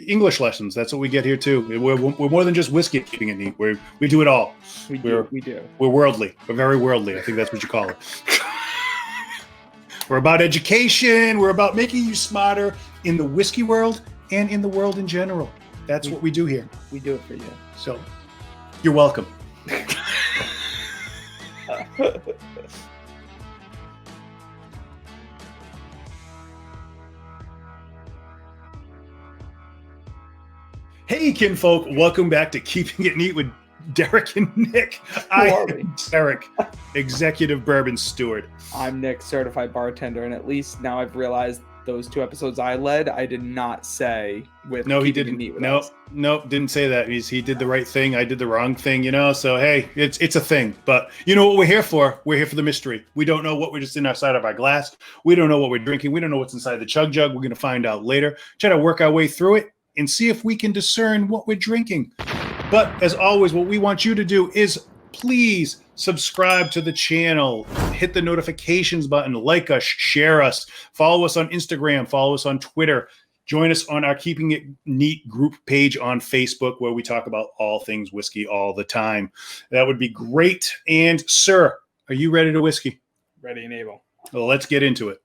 English lessons. That's what we get here too. We're more than just whiskey at Keeping It Neat. We do it all. We do. We're worldly. We're very worldly. I think that's what you call it. We're about education. We're about making you smarter in the whiskey world and in the world in general. That's what we do here. We do it for you. So, you're welcome. Hey, kinfolk. Welcome back to Keeping It Neat with Derek and Nick. I am Derek, executive bourbon steward. I'm Nick, certified bartender, and at least now I've realized those 2 episodes I led, I did not say with no, he Keeping didn't. It Neat with us. Nope, didn't say that. He did the right thing. I did the wrong thing, So hey, it's a thing. But you know what we're here for? We're here for the mystery. We don't know what we're just in outside of our glass. We don't know what we're drinking. We don't know what's inside the chug jug. We're going to find out later. Try to work our way through it and see if we can discern what we're drinking. But as always, what we want you to do is please subscribe to the channel, hit the notifications button, like us, share us, follow us on Instagram, follow us on Twitter, join us on our Keeping It Neat group page on Facebook where we talk about all things whiskey all the time. That would be great. And sir, are you ready to whiskey? Ready and Abel. Well, let's get into it.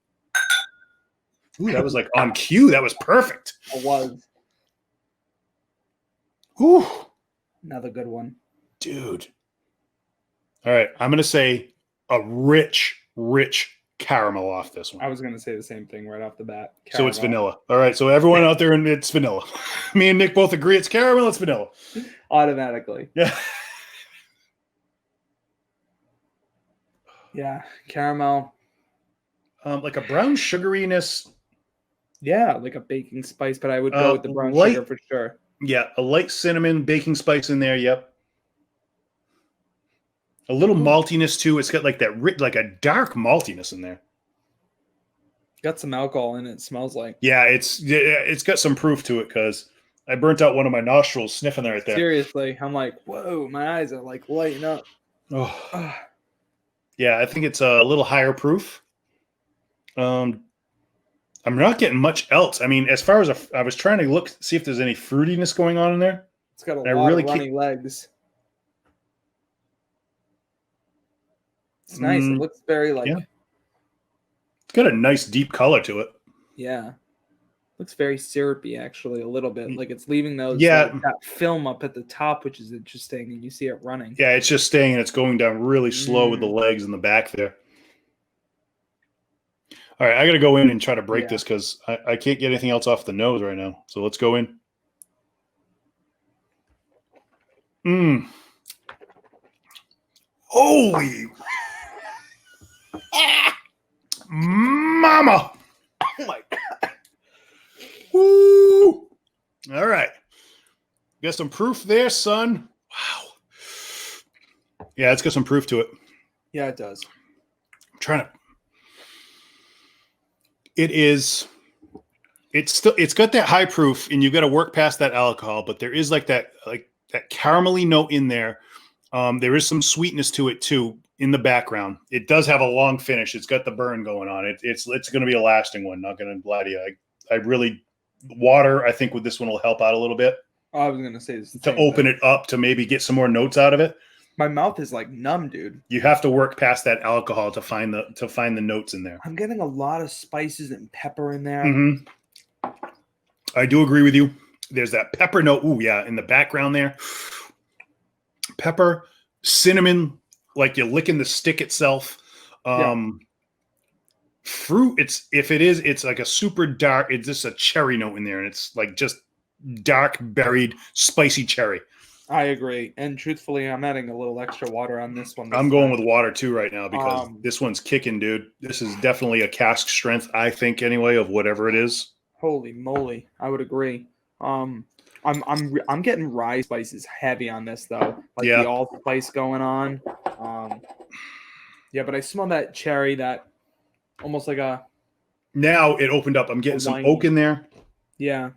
Ooh, that was like on cue. That was perfect. It was. Whew. Another good one. Dude. All right. I'm going to say a rich caramel off this one. I was going to say the same thing right off the bat. Caramel. So it's vanilla. All right. So everyone out there, it's vanilla. Me and Nick both agree it's caramel. It's vanilla. Automatically. Yeah. Yeah. Caramel. Like a brown sugariness. Yeah. Like a baking spice, but I would go with the brown sugar for sure. Yeah, a light cinnamon baking spice in there. Yep. A little maltiness too. It's got like that, like a dark maltiness in there. Got some alcohol in it. It smells like. Yeah, it's got some proof to it because I burnt out one of my nostrils sniffing right there. Seriously, I'm like, whoa, my eyes are like lighting up. Oh, yeah, I think it's a little higher proof. I'm not getting much else. I mean, as far as I was trying to see if there's any fruitiness going on in there. It's got a lot of runny legs. It's nice. It looks very like. Yeah. It's got a nice deep color to it. Yeah. Looks very syrupy, actually, a little bit. Like it's leaving those that film up at the top, which is interesting, and you see it running. Yeah, it's just staying and it's going down really slow with the legs in the back there. All right, I got to go in and try to break this because I can't get anything else off the nose right now. So let's go in. Holy mama. Oh my God. Woo. All right. Got some proof there, son. Wow. Yeah, it's got some proof to it. Yeah, it does. I'm trying to. It's got that high proof and you've got to work past that alcohol, but there is like that caramelly note in there. There is some sweetness to it too in the background. It does have a long finish. It's got the burn going on. It's going to be a lasting one. Not going to lie to you. Water, I think with this one will help out a little bit. I was going to say this to open it up to maybe get some more notes out of it. My mouth is like numb, dude. You have to work past that alcohol to find the notes in there. I'm getting a lot of spices and pepper in there. Mm-hmm. I do agree with you. There's that pepper note. Ooh, yeah, in the background there. Pepper, cinnamon, like you're licking the stick itself. Fruit, it's like a super dark, it's just a cherry note in there, and it's like just dark, berried, spicy cherry. I agree. And truthfully, I'm adding a little extra water on this one. I'm going with water too right now because this one's kicking, dude. This is definitely a cask strength, I think, anyway, of whatever it is. Holy moly. I would agree. I'm getting rye spices heavy on this though. Like the allspice going on. But I smell that cherry, that almost like a. Now it opened up. I'm getting some oak in there. Yeah.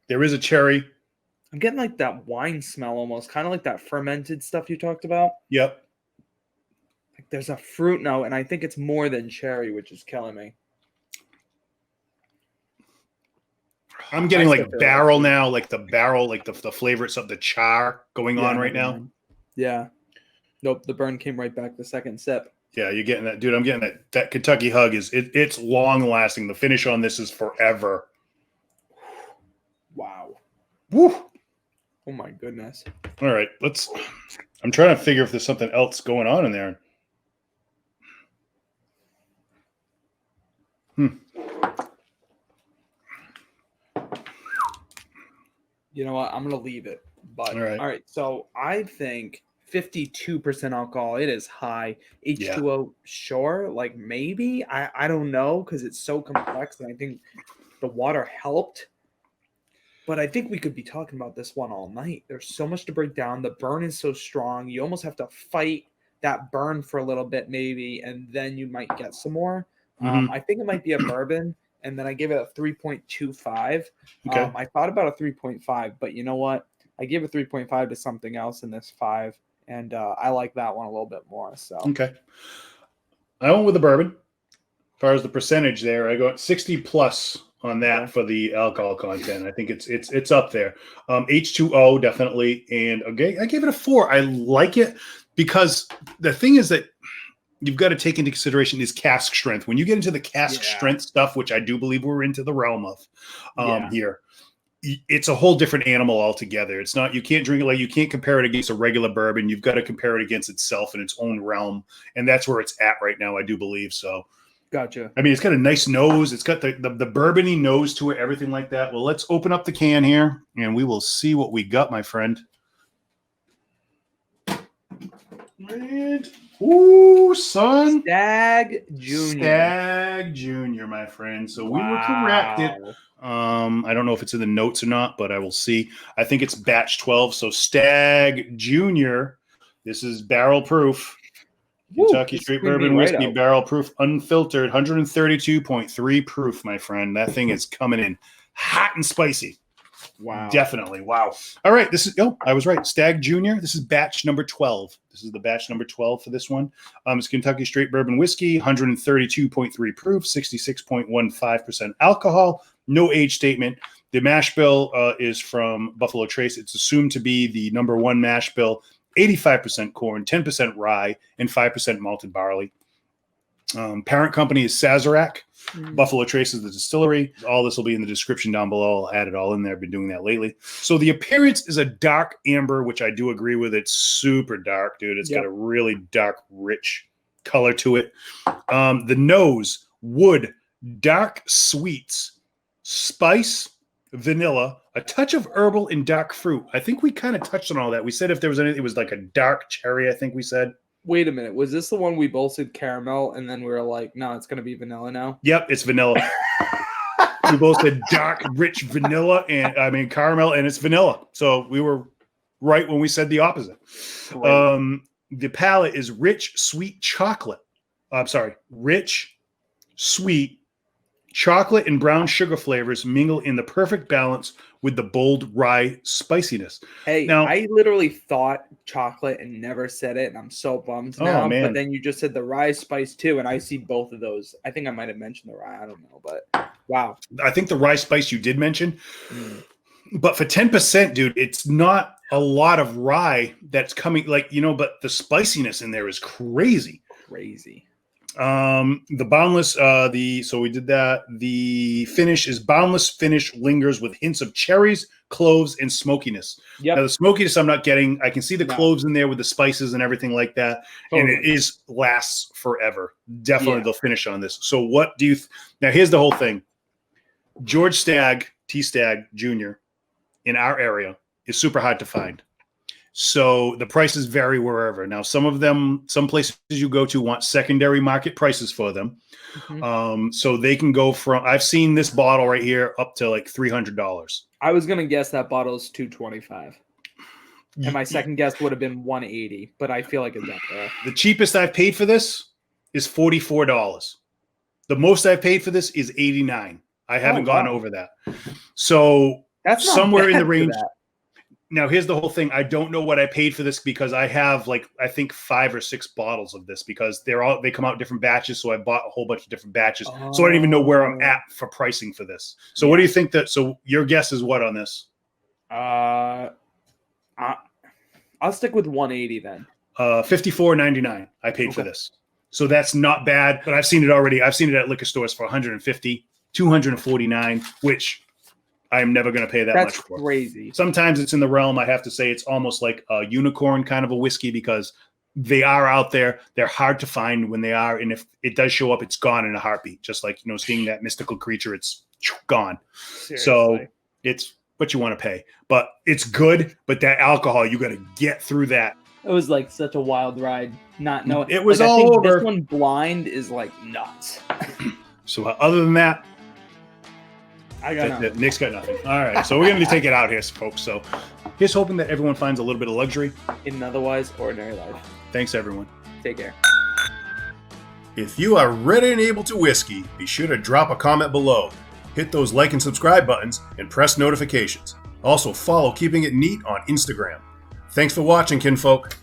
There is a cherry. I'm getting like that wine smell almost, kind of like that fermented stuff you talked about. Yep. Like there's a fruit note, and I think it's more than cherry, which is killing me. I'm getting like barrel now, like the barrel, like the flavor, it's of the char going on right now. Yeah. Nope, the burn came right back the second sip. Yeah, you're getting that, dude. I'm getting that. That Kentucky Hug it's long lasting. The finish on this is forever. Wow. Woo. Oh my goodness. All right, I'm trying to figure if there's something else going on in there. You know what? I'm gonna leave it. But all right. So I think 52% alcohol. It is high. H2O, sure. Like maybe. I don't know because it's so complex, and I think the water helped. But I think we could be talking about this one all night. There's so much to break down. The burn is so strong. You almost have to fight that burn for a little bit, maybe, and then you might get some more. I think it might be a bourbon, and then I give it a 3.25. Okay. I thought about a 3.5, but you know what? I gave a 3.5 to something else in this 5, and I like that one a little bit more. So okay. I went with the bourbon. As far as the percentage there, I got 60 plus on that for the alcohol content. I think it's up there. H2O definitely, and okay, I gave it a 4. I like it because the thing is that you've got to take into consideration is cask strength. When you get into the cask strength stuff, which I do believe we're into the realm of here, it's a whole different animal altogether. It's not, you can't drink it like, you can't compare it against a regular bourbon. You've got to compare it against itself in its own realm, and that's where it's at right now. I do believe so. Gotcha. I mean, it's got a nice nose. It's got the bourbony nose to it, everything like that. Well, let's open up the can here, and we will see what we got, my friend. And, ooh, son. Stagg Jr. Stagg Jr., my friend. So we were corrected. I don't know if it's in the notes or not, but I will see. I think it's batch 12. So Stagg Jr., this is barrel proof. Kentucky Straight Bourbon Whiskey, barrel proof, unfiltered, 132.3 proof, my friend. That thing is coming in hot and spicy. Wow. Definitely. Wow. All right. I was right. Stagg Jr. This is batch number 12. This is the batch number 12 for this one. It's Kentucky Straight Bourbon Whiskey, 132.3 proof, 66.15% alcohol, no age statement. The mash bill is from Buffalo Trace. It's assumed to be the number 1 mash bill. 85% corn, 10% rye, and 5% malted barley. Parent company is Sazerac. Buffalo Trace is the distillery. All this will be in the description down below. I'll add it all in there. I've been doing that lately. So the appearance is a dark amber, which I do agree with. It's super dark, dude. It's got a really dark, rich color to it. The nose, wood, dark sweets, spice, vanilla, a touch of herbal and dark fruit. I think we kind of touched on all that. We said if there was anything, it was like a dark cherry, I think we said. Wait a minute. Was this the one we both said caramel, and then we were like, no, it's going to be vanilla now? Yep, it's vanilla. We both said dark, rich vanilla, and caramel, and it's vanilla. So we were right when we said the opposite. The palate is rich, sweet chocolate. I'm sorry, rich, sweet chocolate and brown sugar flavors mingle in the perfect balance with the bold rye spiciness. Hey, now, I literally thought chocolate and never said it, and I'm so bummed now. Man. But then you just said the rye spice too, and I see both of those. I think I might have mentioned the rye. I don't know, but wow. I think the rye spice you did mention. But for 10%, dude, it's not a lot of rye that's coming, but the spiciness in there is crazy. Crazy. The boundless, so we did that. The finish is boundless finish, lingers with hints of cherries, cloves, and smokiness. Now the smokiness I'm not getting. I can see the cloves in there with the spices and everything like that. And it lasts forever. Definitely the finish on this. So what do you, now here's the whole thing. George Stagg, T. Stagg Jr. in our area is super hard to find. So the prices vary wherever. Now, some places you go to want secondary market prices for them. So they can go from, I've seen this bottle right here up to like $300. I was going to guess that bottle is $225. And my second guess would have been $180, but I feel like it's up there. The cheapest I've paid for this is $44. The most I've paid for this is $89. I haven't gone over that. So that's somewhere in the range. Now, here's the whole thing. I don't know what I paid for this because I have like, I think 5 or 6 bottles of this because they come out different batches. So I bought a whole bunch of different batches. So I don't even know where I'm at for pricing for this. So what do you think so your guess is what on this? I'll stick with 180 then. $54.99 I paid for this. So that's not bad, but I've seen it already. I've seen it at liquor stores for $150, $249, which I am never going to pay that much for. That's crazy. Sometimes it's in the realm. I have to say it's almost like a unicorn kind of a whiskey because they are out there. They're hard to find when they are. And if it does show up, it's gone in a heartbeat. Just like, seeing that mystical creature, it's gone. Seriously. So it's what you want to pay. But it's good. But that alcohol, you got to get through that. It was like such a wild ride. Not knowing. It was all over. This one blind is like nuts. So other than that, I got nothing. Nick's got nothing. All right. So we're going to take it out here, folks. So here's hoping that everyone finds a little bit of luxury in an otherwise ordinary life. Thanks, everyone. Take care. If you are ready and able to whiskey, be sure to drop a comment below. Hit those like and subscribe buttons and press notifications. Also follow Keeping It Neat on Instagram. Thanks for watching, kinfolk.